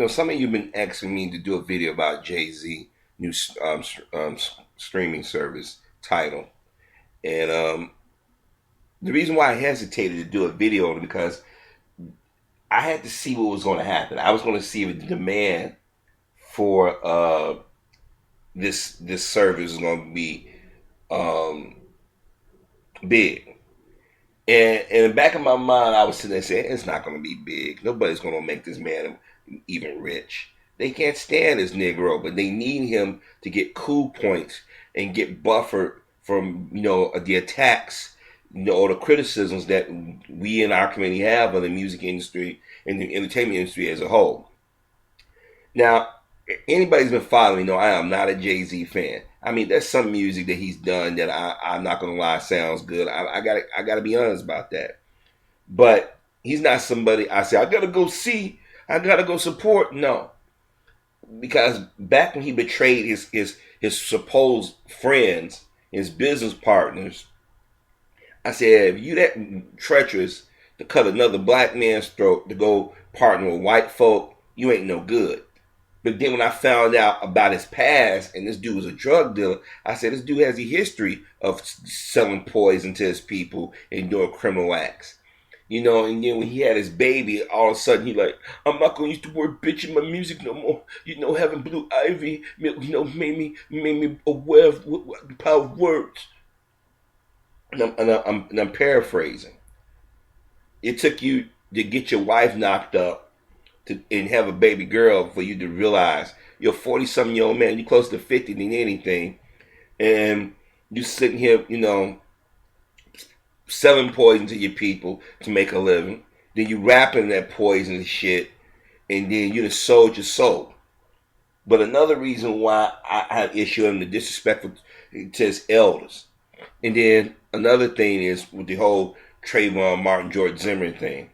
some of you have been asking me to do a video about Jay-Z new streaming service TIDAL, and the reason why I hesitated to do a video on it because I had to see what was going to happen. I was going to see if the demand for this service is going to be um, big. And in the back of my mind, I was sitting there saying, it's not going to be big. Nobody's going to make this man even rich. They can't stand this Negro, but they need him to get cool points and get buffered from, the attacks, or the criticisms that we in our community have of the music industry and the entertainment industry as a whole. Now, anybody's been following me know I am not a Jay-Z fan. I mean, there's some music that he's done that I'm not gonna lie sounds good. I gotta be honest about that. But he's not somebody I say I gotta go see. I gotta go support. No, because back when he betrayed his supposed friends, his business partners, I said, if you that treacherous to cut another black man's throat to go partner with white folk, you ain't no good. But then when I found out about his past and this dude was a drug dealer, I said, this dude has a history of selling poison to his people and doing criminal acts. And then when he had his baby, all of a sudden he like, I'm not going to use the word bitch in my music no more. Having Blue Ivy, made me aware of the power of words. And I'm paraphrasing. It took you to get your wife knocked up and have a baby girl for you to realize you're a 40-something-year-old man. You're close to 50 than anything. And you sitting here, selling poison to your people to make a living. Then you wrapping that poison and shit. And then you just sold your soul. But another reason why I have issue in the disrespectful to his elders. And then another thing is with the whole Trayvon Martin, George Zimmerman thing.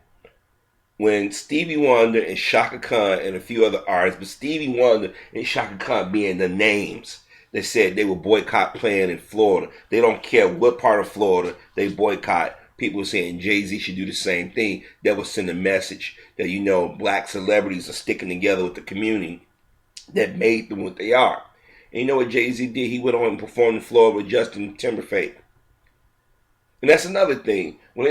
When Stevie Wonder and Shaka Khan and a few other artists, but Stevie Wonder and Shaka Khan being the names that said they would boycott playing in Florida. They don't care what part of Florida they boycott. People saying Jay-Z should do the same thing. That would send a message that, black celebrities are sticking together with the community that made them what they are. And you know what Jay-Z did? He went on and performed in Florida with Justin Timberlake. And that's another thing. When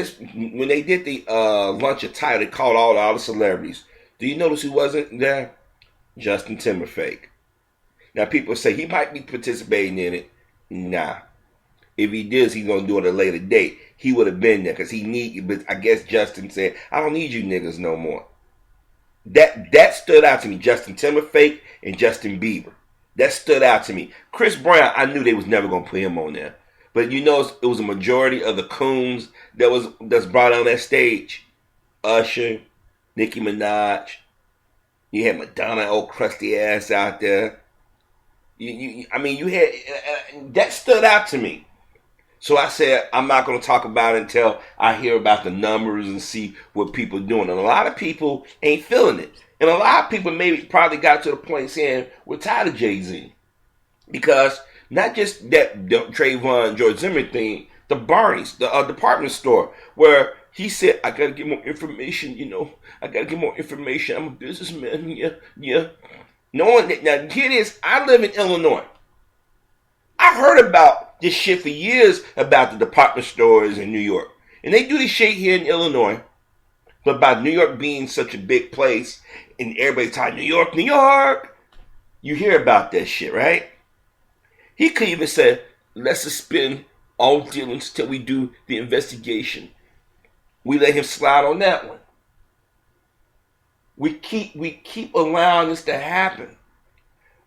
they did the lunch at TIDAL, they called all the celebrities. Do you notice who wasn't there? Justin Timberlake. Now people say he might be participating in it. Nah. If he does, he's gonna do it at a later date. He would have been there because but I guess Justin said, I don't need you niggas no more. That stood out to me. Justin Timberlake and Justin Bieber. That stood out to me. Chris Brown, I knew they was never gonna put him on there. But it was a majority of the coons that's brought on that stage. Usher, Nicki Minaj. You had Madonna, old crusty ass out there. You had that stood out to me. So I said I'm not going to talk about it until I hear about the numbers and see what people are doing. And a lot of people ain't feeling it, and a lot of people probably got to the point saying we're tired of Jay-Z because. Not just that Trayvon George Zimmerman thing, the Barney's, the department store, where he said, I got to get more information, I got to get more information. I'm a businessman, yeah. Now, here it is, I live in Illinois. I heard about this shit for years about the department stores in New York. And they do this shit here in Illinois. But by New York being such a big place, and everybody's talking, New York, New York, you hear about that shit, right? He could even say, let's suspend all dealings till we do the investigation. We let him slide on that one. We keep allowing this to happen.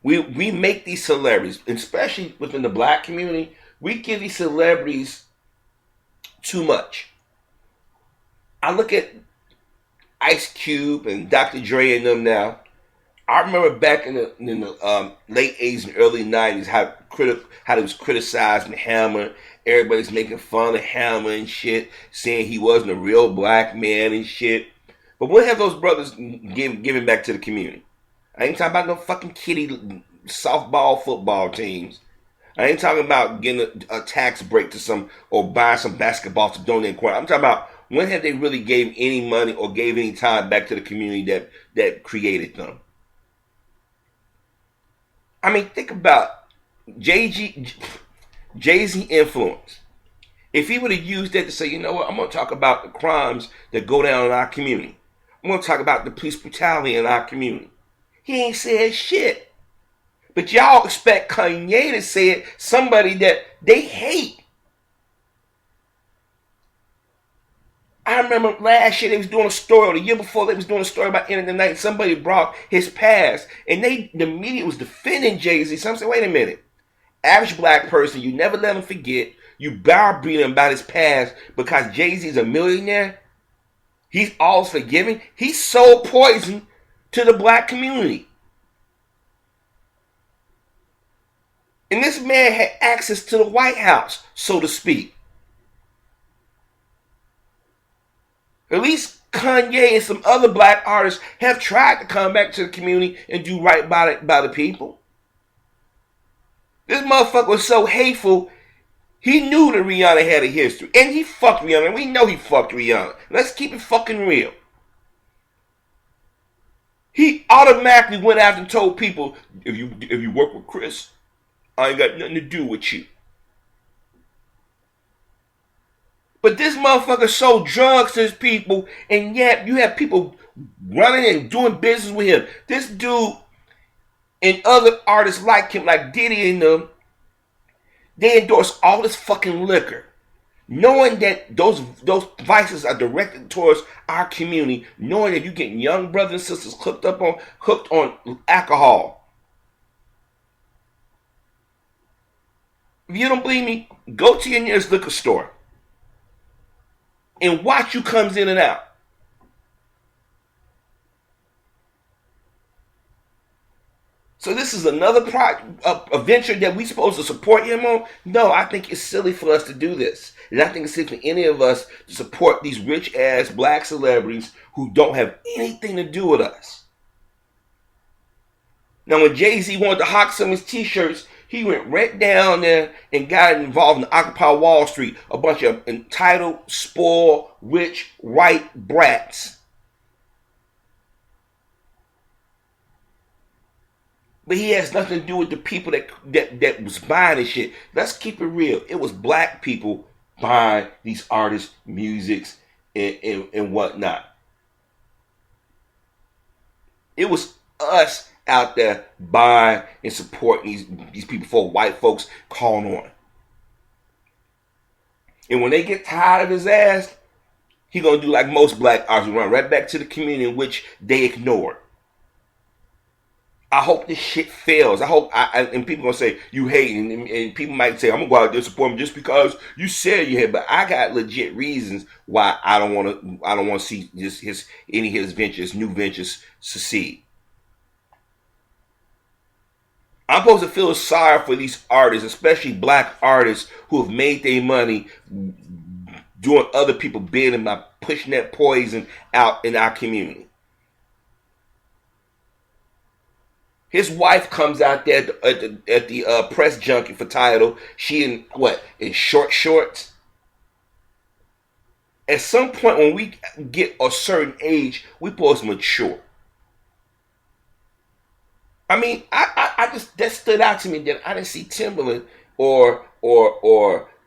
We make these celebrities, especially within the black community, we give these celebrities too much. I look at Ice Cube and Dr. Dre and them now. I remember back in the late 80s and early 90s how he was criticizing Hammer. Everybody's making fun of Hammer and shit, saying he wasn't a real black man and shit. But when have those brothers given back to the community? I ain't talking about no fucking kiddie softball football teams. I ain't talking about getting a tax break to some or buying some basketball to donate. I'm talking about when have they really gave any money or gave any time back to the community that created them? I mean, think about Jay-Z influence. If he would have used that to say, you know what, I'm going to talk about the crimes that go down in our community. I'm going to talk about the police brutality in our community. He ain't said shit. But y'all expect Kanye to say it, somebody that they hate. I remember last year they was doing a story, or the year before they was doing a story about End of the Night. Somebody brought his past, and the media was defending Jay-Z. So I'm saying, wait a minute. Average black person, you never let him forget. You browbeat him about his past because Jay-Z's a millionaire. He's all forgiving. He sold poison to the black community. And this man had access to the White House, so to speak. At least Kanye and some other black artists have tried to come back to the community and do right by the people. This motherfucker was so hateful, he knew that Rihanna had a history. And he fucked Rihanna. We know he fucked Rihanna. Let's keep it fucking real. He automatically went after and told people, if you work with Chris, I ain't got nothing to do with you. But this motherfucker sold drugs to his people, and yet you have people running and doing business with him. This dude and other artists like him, like Diddy and them, they endorse all this fucking liquor, knowing that those vices are directed towards our community, knowing that you're getting young brothers and sisters hooked on alcohol. If you don't believe me, go to your nearest liquor store and watch who comes in and out. So this is another a venture that we supposed to support him on? No, I think it's silly for us to do this. And I think it's silly for any of us to support these rich-ass black celebrities who don't have anything to do with us. Now, when Jay-Z wanted to hawk some of his t-shirts, he went right down there and got involved in Occupy Wall Street. A bunch of entitled, spoiled, rich, white brats. But he has nothing to do with the people that was buying this shit. Let's keep it real. It was black people buying these artists' musics and whatnot. It was us out there buying and supporting these people before white folks calling on. And when they get tired of his ass, he gonna do like most black artists, run right back to the community in which they ignored. I hope this shit fails. And people gonna say you hate, and people might say I'm gonna go out there and support him just because you said you hate. But I got legit reasons why I don't want to see any of his ventures, new ventures, succeed. I'm supposed to feel sorry for these artists, especially black artists who have made their money doing other people bidding by pushing that poison out in our community. His wife comes out there at the press junket for TIDAL. She in short shorts. At some point when we get a certain age, we supposed to mature. I mean, I just, that stood out to me that I didn't see Timberland or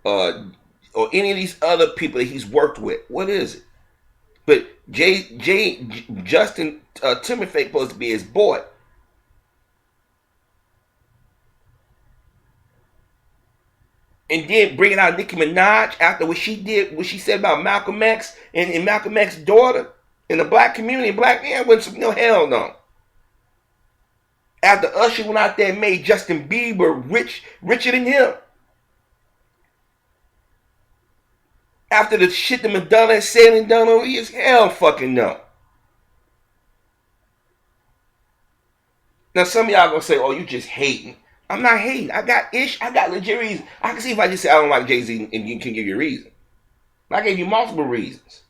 any of these other people that he's worked with. What is it? But Justin Timberlake supposed to be his boy. And then bringing out Nicki Minaj after what she said about Malcolm X and Malcolm X's daughter in the black community, black man wasn't no hell no. After Usher went out there and made Justin Bieber richer than him. After the shit that Madonna has said and done over years, hell fucking no. Now some of y'all gonna say, oh, you just hating. I'm not hating. I got legit reasons. I can see if I just say I don't like Jay-Z and you can give you a reason. I gave you multiple reasons.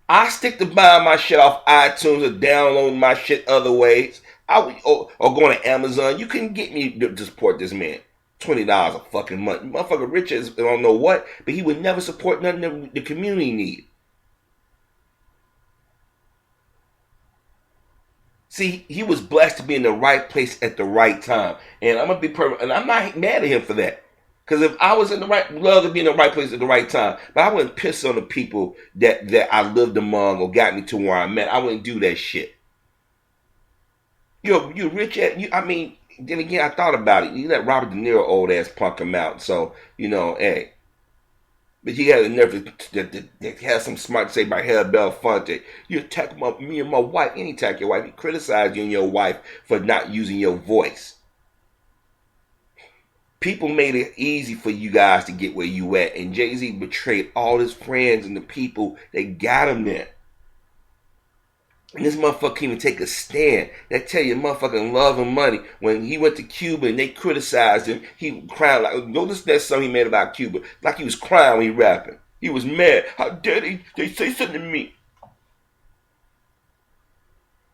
I stick to buying my shit off iTunes or downloading my shit other ways. Or going to Amazon. You couldn't get me to support this man. $20 a fucking month. Motherfucker rich as I don't know what, but he would never support nothing that the community needed. See, he was blessed to be in the right place at the right time. And I'm going to be perfect. And I'm not mad at him for that. Because if I was in the right, love to be in the right place at the right time. But I wouldn't piss on the people that I lived among or got me to where I'm at. I wouldn't do that shit. You're rich at, I mean, then again, I thought about it. You let Robert De Niro old ass punk him out. So, hey. But he had a nerve to have some smart to say about Hell Belafonte. You attack me and my wife. He didn't attack your wife. He criticized you and your wife for not using your voice. People made it easy for you guys to get where you at. And Jay-Z betrayed all his friends and the people that got him there. And this motherfucker can't even take a stand. They tell you motherfucking love and money. When he went to Cuba and they criticized him, he cried like, go listen to that song he made about Cuba. Like he was crying when he rapping. He was mad. How dare they say something to me?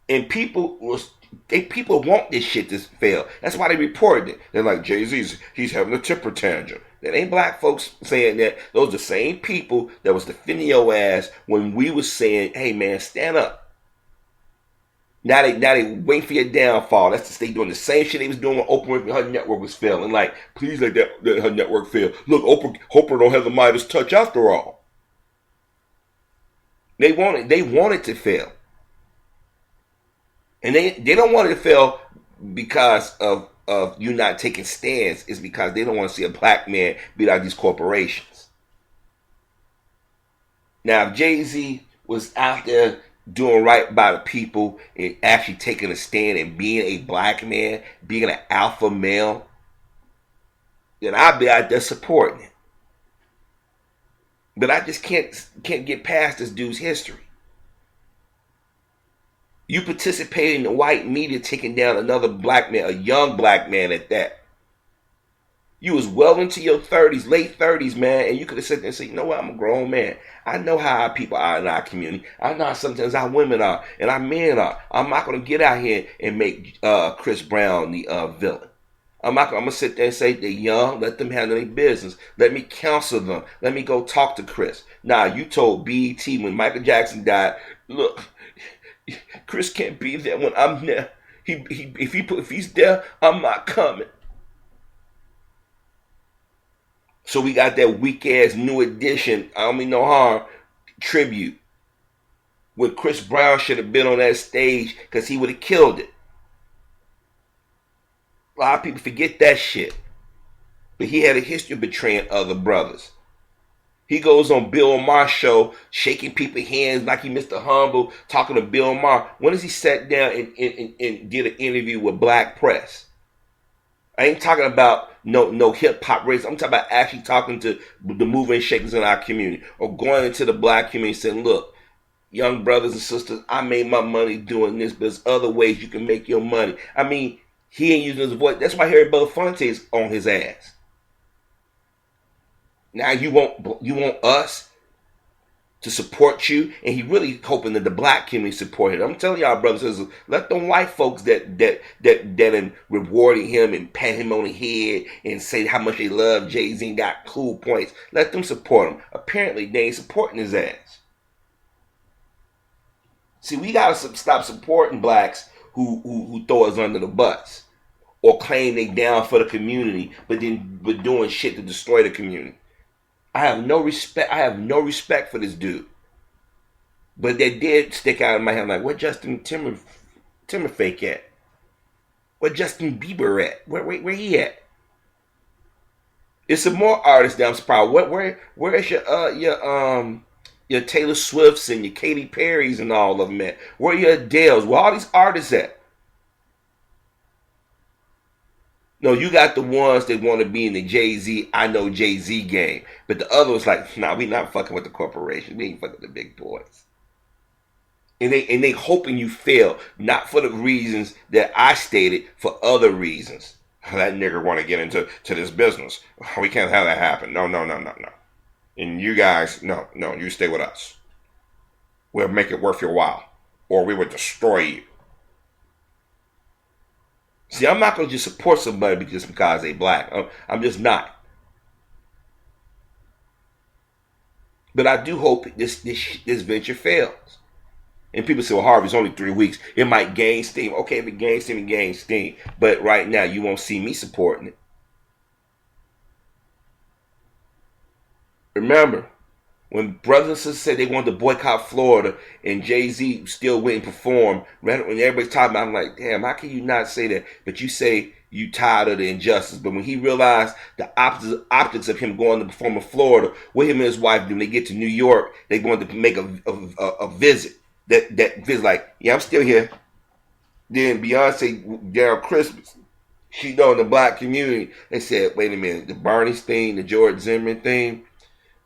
And people want this shit to fail. That's why they reported it. They're like, Jay-Z's, he's having a temper tantrum. That ain't black folks saying that. Those are the same people that was defending your ass when we was saying, hey man, stand up. Now they wait for your downfall. That's they doing the same shit they was doing when Oprah when her network was failing. Like, please let her network fail. Look, Oprah don't have the Midas touch after all. They want it to fail. And they don't want it to fail because of you not taking stands. It's because they don't want to see a black man beat out these corporations. Now, if Jay-Z was out there doing right by the people and actually taking a stand and being a black man, being an alpha male, then I'd be out there supporting it. But I just can't get past this dude's history. You participate in the white media taking down another black man, a young black man at that. You was well into your 30s, late 30s, man, and you could have sat there and said, you know what, I'm a grown man. I know how our people are in our community. I know how sometimes our women are and our men are. I'm not going to get out here and make Chris Brown the villain. I'm going to sit there and say they're young, let them handle their business. Let me counsel them. Let me go talk to Chris. Now, you told BET when Michael Jackson died, look, Chris can't be there when I'm there. If he's there, I'm not coming. So we got that weak ass New Edition, I don't mean no harm, tribute. When Chris Brown should have been on that stage because he would have killed it. A lot of people forget that shit. But he had a history of betraying other brothers. He goes on Bill Maher's show, shaking people's hands like he Mr. Humble, talking to Bill Maher. When has he sat down and did an interview with black press? I ain't talking about no hip hop race. I'm talking about actually talking to the movers and shakers in our community, or going into the black community saying, look, young brothers and sisters, I made my money doing this, but there's other ways you can make your money. I mean, he ain't using his voice. That's why Harry Belafonte is on his ass. Now you want us to support you, and he really hoping that the black community support him. I'm telling y'all, brothers and sisters, let them white folks that rewarded him and pat him on the head and say how much they love Jay-Z and got cool points. Let them support him. Apparently, they ain't supporting his ass. See, we gotta stop supporting blacks who throw us under the bus or claim they down for the community, but doing shit to destroy the community. I have no respect for this dude. But they did stick out in my head like, where Justin Timberlake at? Where Justin Bieber at? Where he at? It's some more artists that I'm surprised. Where is your Taylor Swifts and your Katy Perrys and all of them at? Where are your Adeles? Where all these artists at? No, you got the ones that want to be in the Jay-Z, I know Jay-Z game. But the other was like, nah, we not fucking with the corporation. We ain't fucking with the big boys. And they hoping you fail, not for the reasons that I stated, for other reasons. That nigga want to get into this business. We can't have that happen. No. And you guys, no, you stay with us. We'll make it worth your while. Or we will destroy you. See, I'm not going to just support somebody just because they black. I'm just not. But I do hope this venture fails. And people say, well, Harvey, it's only 3 weeks. It might gain steam. Okay, if it gains steam, it gains steam. But right now, you won't see me supporting it. Remember, when brothers and sisters said they wanted to boycott Florida and Jay-Z still went and performed, when everybody's talking about it, I'm like, damn, how can you not say that? But you say you tired of the injustice. But when he realized the optics of him going to perform in Florida, what him and his wife do, when they get to New York, they going to make a visit. That visit, like, yeah, I'm still here. Then Beyonce, Daryl Christmas, she know in the black community, they said, wait a minute, the Barney's thing, the George Zimmerman thing,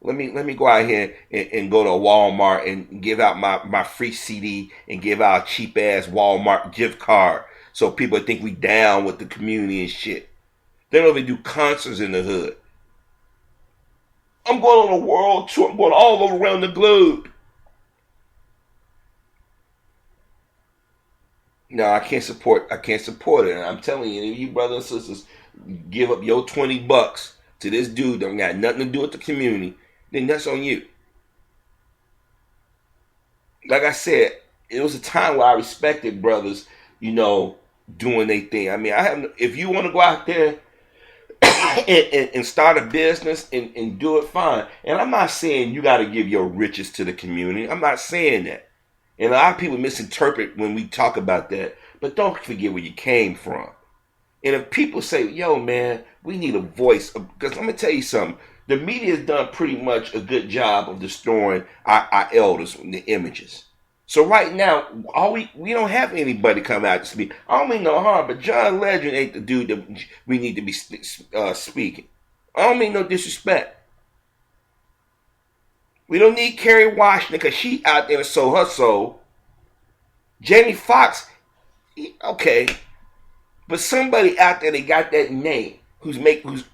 let me go out here and go to Walmart and give out my free CD and give out a cheap ass Walmart gift card so people think we down with the community and shit. They don't even do concerts in the hood. I'm going on a world tour. I'm going all over around the globe. No, I can't support it. And I'm telling you, if you brothers and sisters give up your $20 to this dude that don't got nothing to do with the community, then that's on you. Like I said, it was a time where I respected brothers, doing their thing. I mean, if you want to go out there and start a business and do it, fine. And I'm not saying you got to give your riches to the community. I'm not saying that. And a lot of people misinterpret when we talk about that. But don't forget where you came from. And if people say, yo, man, we need a voice, because let me tell you something. The media has done pretty much a good job of destroying our elders and the images. So right now, we don't have anybody come out to speak. I don't mean no harm, but John Legend ain't the dude that we need to be speaking. I don't mean no disrespect. We don't need Kerry Washington because she out there to sow her soul. Jamie Foxx, okay. But somebody out there that got that name who's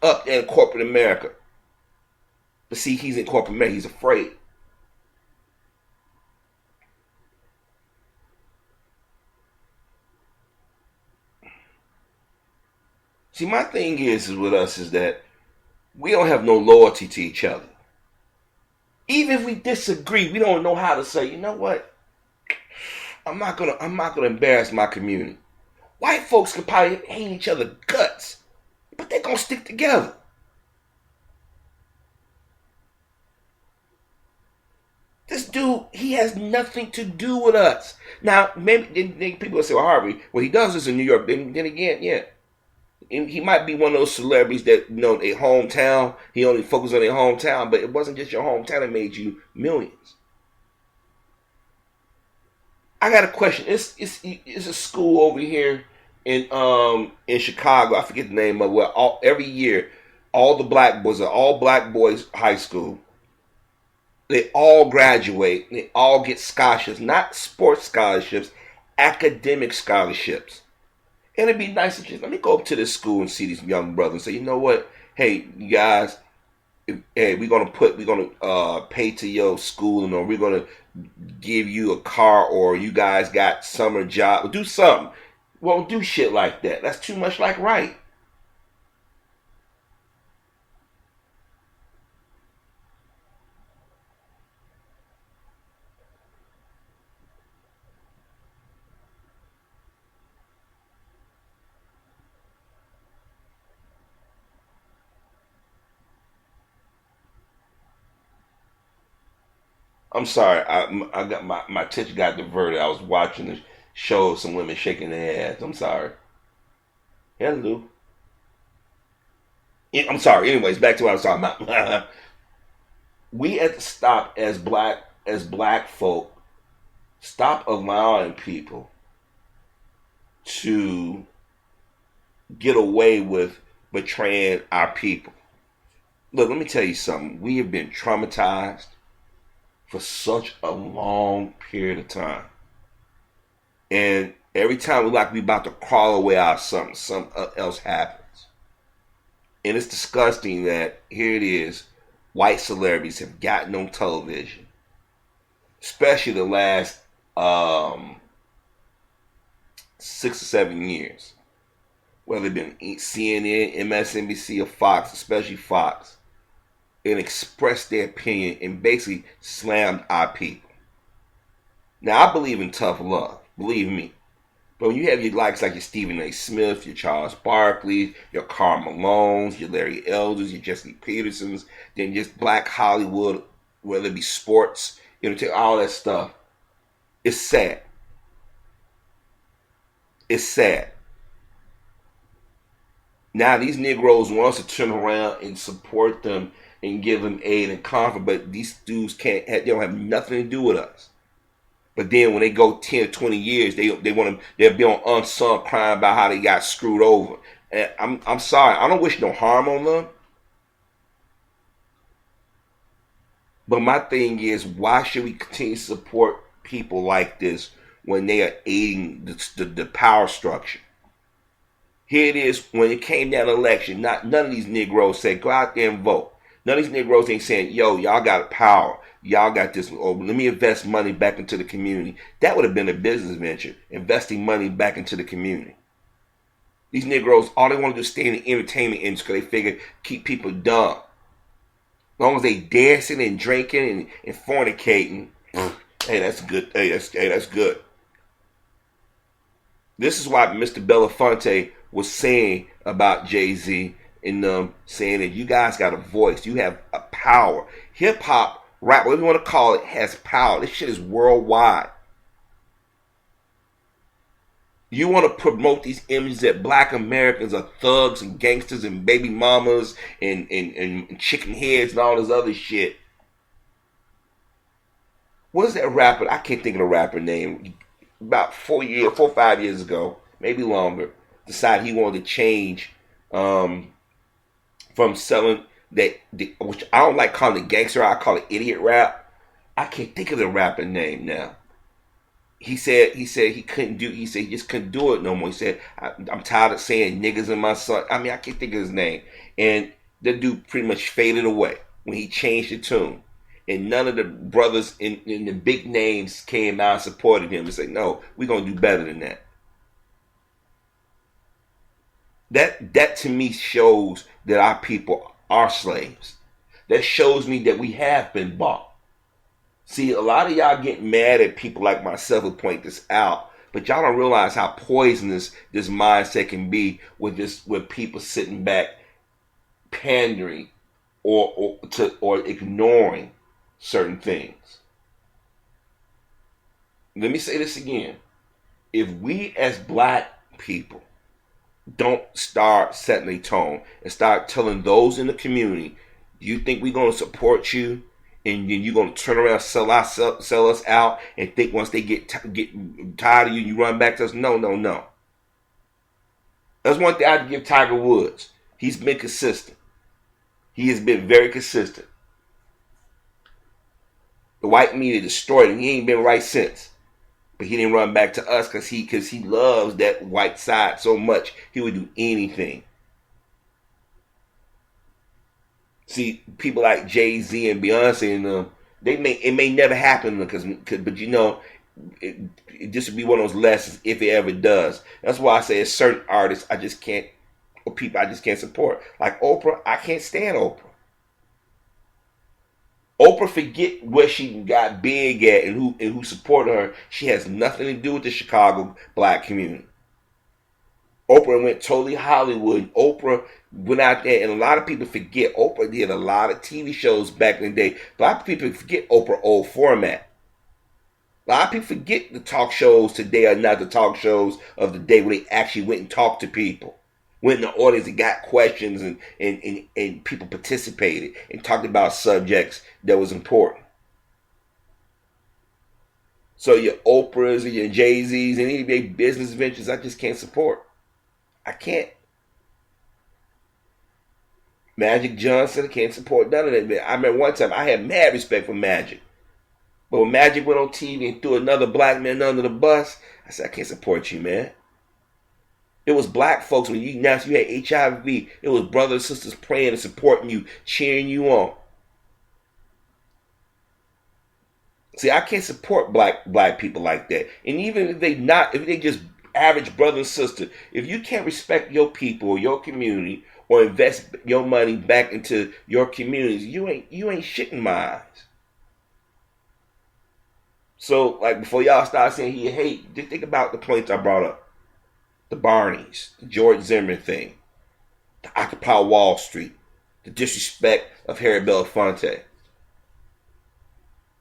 up there in corporate America. But see, he's in corporate America. He's afraid. See, my thing is with us is that we don't have no loyalty to each other. Even if we disagree, we don't know how to say, you know what? I'm not gonna embarrass my community. White folks can probably hate each other guts, but they're gonna stick together. This dude, he has nothing to do with us. Now, maybe people will say, well, Harvey, well, he does this in New York. Then again, yeah. And he might be one of those celebrities that, their hometown, he only focused on their hometown, but it wasn't just your hometown that made you millions. I got a question. It's a school over here in Chicago. I forget the name of it. Where every year, all the black boys are all black boys high school. They all graduate. They all get scholarships, not sports scholarships, academic scholarships. And it'd be nice to just let me go up to this school and see these young brothers and say, you know what? Hey, you guys, hey, we're gonna pay to your schooling, or we're gonna give you a car, or you guys got summer job. Do something. Won't do shit like that. That's too much like right. I'm sorry. I got my attention got diverted. I was watching the show of some women shaking their ass. I'm sorry. Hello. I'm sorry. Anyways, back to what I was talking about. We have to stop as black folk. Stop allowing people to get away with betraying our people. Look, let me tell you something. We have been traumatized for such a long period of time. And every time we about to crawl away out of something else happens. And it's disgusting that here it is, white celebrities have gotten on television, especially the last 6 or 7 years, whether it been CNN, MSNBC, or Fox, especially Fox, and expressed their opinion and basically slammed our people. Now I believe in tough love, believe me. But when you have your likes like your Stephen A. Smith, your Charles Barkley, your Karl Malones, your Larry Elders, your Jesse Petersons, then just black Hollywood, whether it be sports, all that stuff, it's sad. It's sad. Now these Negroes want us to turn around and support them and give them aid and comfort, but these dudes they don't have nothing to do with us. But then when they go 10 or 20 years, they'll be on Unsung crying about how they got screwed over. And I'm sorry, I don't wish no harm on them. But my thing is, why should we continue to support people like this when they are aiding the power structure? Here it is, when it came down to election, none of these Negroes said, go out there and vote. None of these Negroes ain't saying, yo, y'all got power. Y'all got this. Oh, let me invest money back into the community. That would have been a business venture, investing money back into the community. These Negroes, all they want to do is stay in the entertainment industry because they figure keep people dumb. As long as they dancing and drinking and fornicating, hey, that's good. Hey, that's good. This is why Mr. Belafonte was saying about Jay-Z and them, saying that you guys got a voice. You have a power. Hip-hop, rap, whatever you want to call it, has power. This shit is worldwide. You want to promote these images that black Americans are thugs and gangsters and baby mamas and chicken heads and all this other shit. What is that rapper? I can't think of the rapper name. About 4 or 5 years ago, maybe longer, decided he wanted to change from selling which I don't like calling it gangster, I call it idiot rap. I can't think of the rapper name now. He said he couldn't do. He said he just couldn't do it no more. He said I'm tired of saying niggas in my son. I mean, I can't think of his name. And the dude pretty much faded away when he changed the tune. And none of the brothers in the big names came out and supported him and said, no, we're going to do better than that. That to me shows that our people are slaves. That shows me that we have been bought. See, a lot of y'all get mad at people like myself who point this out, but y'all don't realize how poisonous this mindset can be with people sitting back pandering or ignoring certain things. Let me say this again. If we as black people don't start setting a tone and start telling those in the community, do you think we're going to support you and then you're going to turn around sell us out and think once they get tired of you, you run back to us? No. That's one thing I'd give Tiger Woods. He's been consistent. He has been very consistent. The white media destroyed him. He ain't been right since. But he didn't run back to us because he loves that white side so much. He would do anything. See, people like Jay-Z and Beyonce and them, it may never happen but you know, it just would be one of those lessons if it ever does. That's why I say a certain artists I just can't support. Like Oprah, I can't stand Oprah. Oprah forget where she got big at and who supported her. She has nothing to do with the Chicago black community. Oprah went totally Hollywood. Oprah went out there, and a lot of people forget Oprah did a lot of TV shows back in the day. A lot of people forget Oprah old format. A lot of people forget the talk shows today are not the talk shows of the day where they actually went and talked to people. Went in the audience and got questions and people participated and talked about subjects that was important. So your Oprahs and your Jay-Z's and any of their business ventures, I just can't support. I can't. Magic Johnson, I can't support none of that. I remember one time I had mad respect for Magic. But when Magic went on TV and threw another black man under the bus, I said, I can't support you, man. It was black folks when you had HIV. It was brothers and sisters praying and supporting you, cheering you on. See, I can't support black people like that. And even if they just average brother and sister, if you can't respect your people or your community or invest your money back into your communities, you ain't shit in my eyes. So, like, before y'all start saying he hate, just think about the points I brought up. The Barneys, the George Zimmerman thing, the Occupy Wall Street, the disrespect of Harry Belafonte.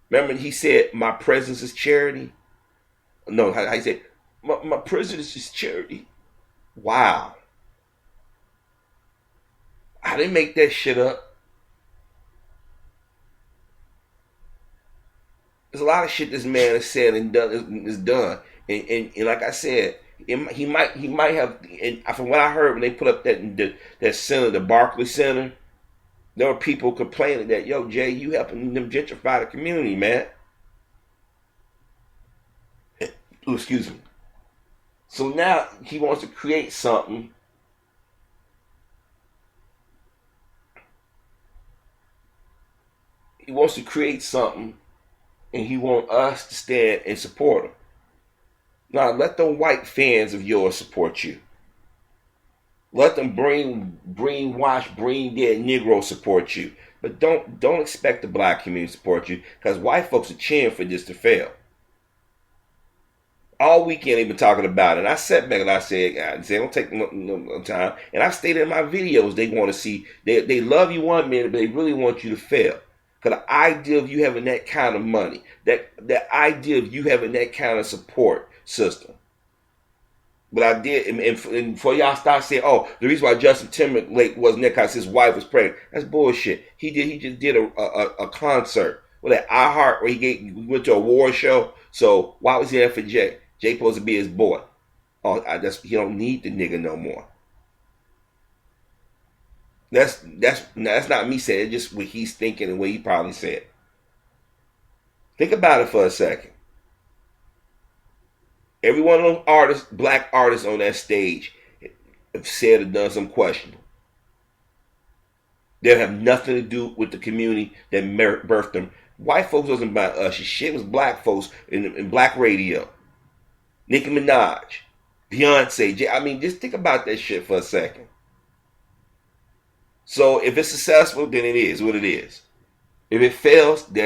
Remember he said, my presence is charity? No, how he said, my presence is charity. Wow. I didn't make that shit up. There's a lot of shit this man has said and done is done. And like I said, he might have. And from what I heard when they put up that center, the Barclays Center, there were people complaining that, yo, Jay, you helping them gentrify the community, man. Ooh, excuse me. So now he wants to create something. He wants to create something, and he wants us to stand and support him. Now, let the white fans of yours support you. Let them brainwash, brain dead Negro support you. But don't expect the black community to support you, because white folks are cheering for this to fail. All weekend they've been talking about it. And I sat back and I said, don't take no time. And I stated in my videos they want to see, they love you one minute, but they really want you to fail. Because the idea of you having that kind of money, that idea of you having that kind of support system. But I did, and before y'all start saying, oh, the reason why Justin Timberlake wasn't there because his wife was pregnant, that's bullshit. He just did a concert with that iHeart where he went to a award show. So why was he there for Jay? Jay supposed to be his boy. Oh, he don't need the nigga no more. That's not me saying it, just what he's thinking and what he probably said. Think about it for a second. Every one of those artists, black artists on that stage, have said or done something questionable. They have nothing to do with the community that birthed them. White folks wasn't about us. Shit was black folks in black radio. Nicki Minaj, Beyonce. I mean, just think about that shit for a second. So if it's successful, then it is what it is. If it fails, then